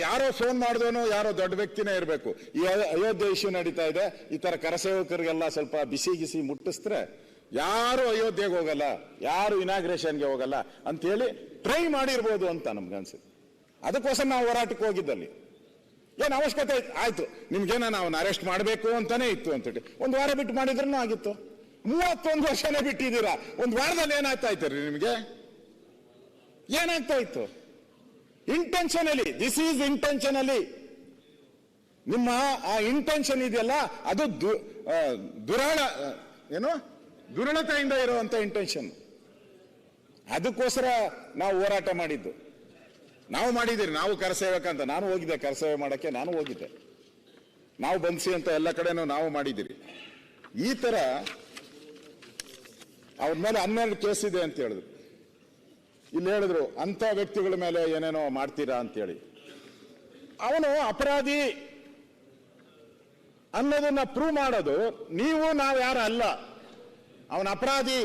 ಯಾರೋ ಫೋನ್ ಮಾಡಿದವನು ಯಾರೋ ದೊಡ್ಡ ವ್ಯಕ್ತಿನೇ ಇರಬೇಕು. ಈ ಅಯೋಧ್ಯೆ ಇಶ್ಯೂ ನಡೀತಾ ಇದೆ, ಈ ತರ ಕರಸೇವಕರಿಗೆಲ್ಲ ಸ್ವಲ್ಪ ಬಿಸಿ ಗಿಸಿ ಮುಟ್ಟಿಸಿದ್ರೆ ಯಾರು ಅಯೋಧ್ಯೆಗೆ ಹೋಗಲ್ಲ, ಯಾರು ಇನಾಗ್ರೇಷನ್ಗೆ ಹೋಗಲ್ಲ ಅಂತ ಹೇಳಿ ಟ್ರೈ ಮಾಡಿರ್ಬೋದು ಅಂತ ನಮ್ಗನ್ಸುತ್ತೆ. ಅದಕ್ಕೋಸ್ಕರ ನಾವು ಹೋರಾಟಕ್ಕೆ ಹೋಗಿದ್ದಲ್ಲಿ ಏನು ಅವಶ್ಯಕತೆ ಆಯ್ತು, ನಿಮ್ಗೇನ ನಾವು ಅರೆಸ್ಟ್ ಮಾಡಬೇಕು ಅಂತಾನೆ ಇತ್ತು ಅಂತೇಳಿ ಒಂದು ವಾರ ಬಿಟ್ಟು ಮಾಡಿದ್ರೂ ಆಗಿತ್ತು. 31 ವರ್ಷನೇ ಬಿಟ್ಟಿದ್ದೀರಾ, ಒಂದು ವಾರದಲ್ಲಿ ಏನಾಗ್ತಾ ಇತ್ತು ನಿಮ್ಗೆ? ಏನಾಗ್ತಾ ಇತ್ತು? Intentionally, this is intentionally. ನಿಮ್ಮ ಆ ಇಂಟೆನ್ಷನ್ ಇದೆಯಲ್ಲ ಅದು ದುರಳತೆಯಿಂದ ಇರುವಂತ ಇಂಟೆನ್ಷನ್. ಅದಕ್ಕೋಸ್ಕರ ನಾವು ಹೋರಾಟ ಮಾಡಿದ್ದು. ನಾವು ಮಾಡಿದ್ದೀರಿ, ನಾವು ಕರಸೇವಕ ಅಂತ ನಾನು ಹೋಗಿದ್ದೆ, ಕರಸೇವೆ ಮಾಡಕ್ಕೆ ನಾನು ಹೋಗಿದ್ದೆ, ನಾವು ಬಂಧಿಸಿ ಅಂತ ಎಲ್ಲ ಕಡೆನೂ ನಾವು ಮಾಡಿದ್ದೀರಿ. ಈ ತರ ಅವ್ರ ಮೇಲೆ 12 ಕೇಸ್ ಇದೆ ಅಂತ ಹೇಳಿದ್ರು. ಇಲ್ಲಿ ಹೇಳಿದ್ರು ಅಂತ ವ್ಯಕ್ತಿಗಳ ಮೇಲೆ ಏನೇನೋ ಮಾಡ್ತೀರಾ ಅಂತೇಳಿ. ಅವನು ಅಪರಾಧಿ ಅನ್ನೋದನ್ನ ಪ್ರೂವ್ ಮಾಡೋದು ನೀವು ನಾವು ಯಾರು ಅಲ್ಲ. ಅವನ ಅಪರಾಧಿ,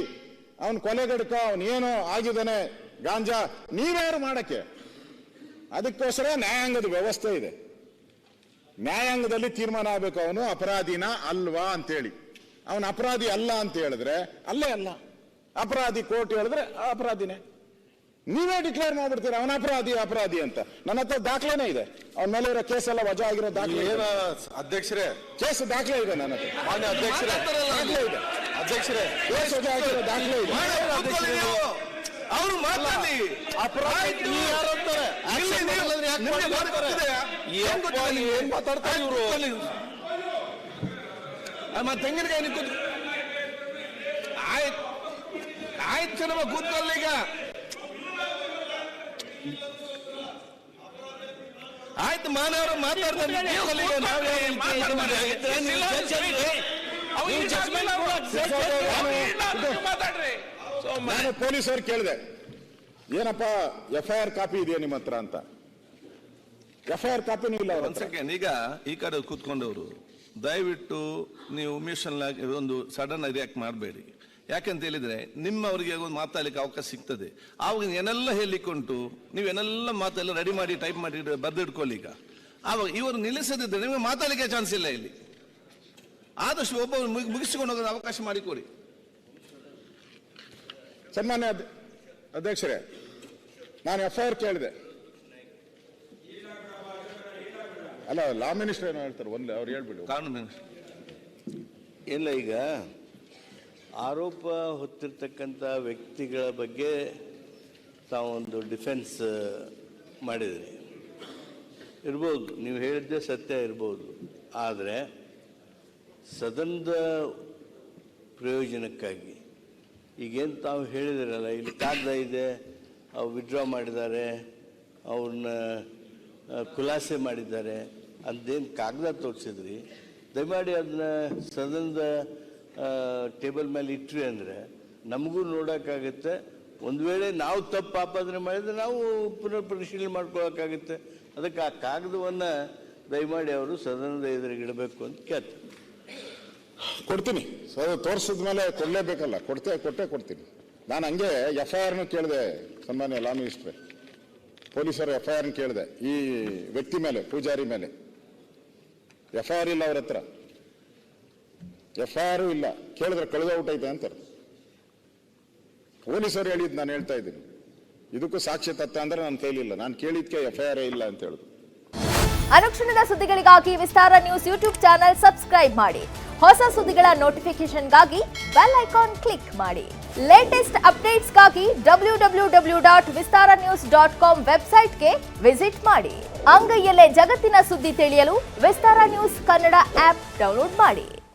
ಅವನ್ ಕೊಲೆಗಡಕ, ಅವನೇನೋ ಆಗಿದ್ದಾನೆ ಗಾಂಜಾ, ನೀವ್ಯಾರು ಮಾಡಕ್ಕೆ? ಅದಕ್ಕೋಸ್ಕರ ನ್ಯಾಯಾಂಗದ ವ್ಯವಸ್ಥೆ ಇದೆ. ನ್ಯಾಯಾಂಗದಲ್ಲಿ ತೀರ್ಮಾನ ಆಗಬೇಕು ಅವನು ಅಪರಾಧಿನ ಅಲ್ವಾ ಅಂತೇಳಿ. ಅವನ ಅಪರಾಧಿ ಅಲ್ಲ ಅಂತ ಹೇಳಿದ್ರೆ ಅಲ್ಲೇ ಅಲ್ಲ, ಅಪರಾಧಿ ಕೋರ್ಟ್ ಹೇಳಿದ್ರೆ ಅಪರಾಧಿನೇ. ನೀವೇ ಡಿಕ್ಲೇರ್ ಮಾಡ್ಬಿಡ್ತೀರ ಅವನ ಅಪರಾಧಿ ಅಂತ. ನನ್ನ ಹತ್ರ ದಾಖಲೆನೇ ಇದೆ, ಅವನ ಮೇಲೆ ಇರೋ ಕೇಸ್ ಎಲ್ಲ ವಜಾ ಆಗಿರೋ ದಾಖಲೆ. ಅಧ್ಯಕ್ಷರೇ, ಕೇಸ್ ದಾಖಲೆ ಇದೆ ನನ್ನ ಹತ್ರ. ಮಾನ್ಯ ಅಧ್ಯಕ್ಷರೇ, ದಾಖಲೆ ಇದೆ ಅಧ್ಯಕ್ಷರೇ, ಕೇಸ್ ವಜಾ ಆಗಿರೋ ದಾಖಲೆ ಇದೆ. ಅವರು ಮಾತಾಡಿ ಏನ್ ಮಾತಾಡ್ತಾರೆ ಇವರು? ತೆಂಗಿನಕಾಯಿ ನಿಂತು ಆಯ್ತು ನಮ್ಮ ಕೂತ್ಕೊಳ್ಳ. ಈಗ ಆಯ್ತು, ಮಾನವರು ಮಾತಾಡ್ತಾರೆ. ನಾನು ಪೊಲೀಸರು ಕೇಳಿದೆ, ಏನಪ್ಪ FIR ಕಾಪಿ ಇದೆಯಾ ನಿಮ್ಮ ಹತ್ರ ಅಂತ. FIR ಕಾಪಿನೂ ಇಲ್ಲ ಅವ್ರ ಹತ್ರ. ಈಗ ಈ ಕಡೆ ಕೂತ್ಕೊಂಡವರು ದಯವಿಟ್ಟು ನೀವು ಒಂದು ಸಡನ್ ರಿಯಾಕ್ಟ್ ಮಾಡಬೇಡಿ. ಯಾಕಂತ ಹೇಳಿದ್ರೆ ನಿಮ್ಮವರಿಗೆ ಒಂದು ಮಾತಾಡ್ಲಿಕ್ಕೆ ಅವಕಾಶ ಸಿಗ್ತದೆ. ಆವಾಗ ಏನೆಲ್ಲ ಹೇಳಿಕೊಂಡು ನೀವೇನೆಲ್ಲ ಮಾತೆಲ್ಲ ರೆಡಿ ಮಾಡಿ ಟೈಪ್ ಮಾಡಿ ಬರೆದಿಟ್ಕೊಳ್ಳಿ. ಈಗ ಆವಾಗ ಇವರು ನಿಲ್ಲಿಸದಿದ್ರೆ ನಿಮಗೆ ಮಾತಾಡಲಿಕ್ಕೆ ಚಾನ್ಸ್ ಇಲ್ಲ. ಇಲ್ಲಿ ಆದಷ್ಟು ಒಬ್ಬ ಮುಗಿಸಿಕೊಂಡು ಹೋಗೋದು ಅವಕಾಶ ಮಾಡಿಕೊಡಿ. ಸನ್ಮಾನ್ಯ ಅಧ್ಯಕ್ಷರೇ, ನಾನು FIR ಕೇಳಿದೆ. ಅಲ್ಲ, ಲಾ ಮಿನಿಸ್ಟರ್ ಏನೋ ಹೇಳ್ತಾರೆ, ಅವ್ರು ಹೇಳ್ಬಿಡು. ಕಾನೂನು ಮಿನಿಸ್ಟರ್ ಇಲ್ಲ, ಈಗ ಆರೋಪ ಹೊತ್ತಿರ್ತಕ್ಕಂಥ ವ್ಯಕ್ತಿಗಳ ಬಗ್ಗೆ ತಾವೊಂದು ಡಿಫೆನ್ಸ್ ಮಾಡಿದ್ರಿ. ಇರ್ಬೋದು, ನೀವು ಹೇಳಿದ್ದೆ ಸತ್ಯ ಇರ್ಬೋದು. ಆದರೆ ಸದನದ ಪ್ರಯೋಜನಕ್ಕಾಗಿ ಈಗೇನು ತಾವು ಹೇಳಿದಿರಲ್ಲ, ಇಲ್ಲಿ ಕಾಗದ ಇದೆ, ಅವ್ರು ವಿಡ್ರಾ ಮಾಡಿದ್ದಾರೆ, ಅವ್ರನ್ನ ಖುಲಾಸೆ ಮಾಡಿದ್ದಾರೆ ಅಂತೇನು ಕಾಗದ ತೋರಿಸಿದ್ರಿ, ದಯಮಾಡಿ ಅದನ್ನ ಸದನದ ಟೇಬಲ್ ಮೇಲೆ ಇಟ್ರಿ ಅಂದರೆ ನಮಗೂ ನೋಡೋಕ್ಕಾಗುತ್ತೆ. ಒಂದು ವೇಳೆ ನಾವು ತಪ್ಪು ಆಪಾದನೆ ಮಾಡಿದರೆ ನಾವು ಪುನರ್ ಪರಿಶೀಲನೆ ಮಾಡ್ಕೊಳ್ಳೋಕ್ಕಾಗುತ್ತೆ. ಅದಕ್ಕೆ ಆ ಕಾಗದವನ್ನು ದಯಮಾಡಿ ಅವರು ಸದನದ ಎದುರಿಗಿಡಬೇಕು ಅಂತ ಕೇಳ್ತೀನಿ. ಕೊಡ್ತೀನಿ, ತೋರಿಸಿದ ಮೇಲೆ ಕೊಡಲೇಬೇಕಲ್ಲ, ಕೊಟ್ಟೇ ಕೊಡ್ತೀನಿ. ನಾನು ಹಂಗೆ FIRನು ಕೇಳಿದೆ ಸನ್ಮಾನ್ಯ ಲಾ ಮಿನಿಸ್ಟ್ರೆ, ಪೊಲೀಸರು FIRನ ಕೇಳಿದೆ ಈ ವ್ಯಕ್ತಿ ಮೇಲೆ, ಪೂಜಾರಿ ಮೇಲೆ. FIR ಇಲ್ಲ ಅವ್ರ ಹತ್ರ, FIR ಇಲ್ಲ. ಕೇಳಿದ್ರೆ ಕಳೆದೋಗ್ಬಿಟ್ಟೈತೆ ಅಂತಾರೆ ಪೊಲೀಸರು ಹೇಳಿದ್. ನಾನು ಹೇಳ್ತಾ ಇದ್ದೀನಿ, ಇದಕ್ಕೂ ಸಾಕ್ಷ್ಯ ತತ್ತ ಅಂದ್ರೆ ನನ್ನ ಕೈಲಿಲ್ಲ. ನಾನು ಕೇಳಿದ್ಕೆ FIR ಇಲ್ಲ ಅಂತ ಹೇಳಿದ್ರು. ಅನುಕ್ಷಣದ ಸುದ್ದಿಗಳಿಗಾಗಿ ವಿಸ್ತಾರ ನ್ಯೂಸ್ ಯೂಟ್ಯೂಬ್ ಚಾನೆಲ್ ಸಬ್ಸ್ಕ್ರೈಬ್ ಮಾಡಿ. ಹೊಸ ಸುದ್ದಿಗಳ ನೋಟಿಫಿಕೇಶನ್ಗಾಗಿ ಬೆಲ್ ಐಕಾನ್ ಕ್ಲಿಕ್ ಮಾಡಿ. ಲೇಟೆಸ್ಟ್ ಅಪ್ಡೇಟ್ಸ್ಗಾಗಿ www.vistaranews.com ವೆಬ್ಸೈಟ್ಗೆ ವಿಸಿಟ್ ಮಾಡಿ. ಅಂಗೈಯಲ್ಲೇ ಜಗತ್ತಿನ ಸುದ್ದಿ ತಿಳಿಯಲು ವಿಸ್ತಾರ ನ್ಯೂಸ್ ಕನ್ನಡ ಆಪ್ ಡೌನ್ಲೋಡ್ ಮಾಡಿ.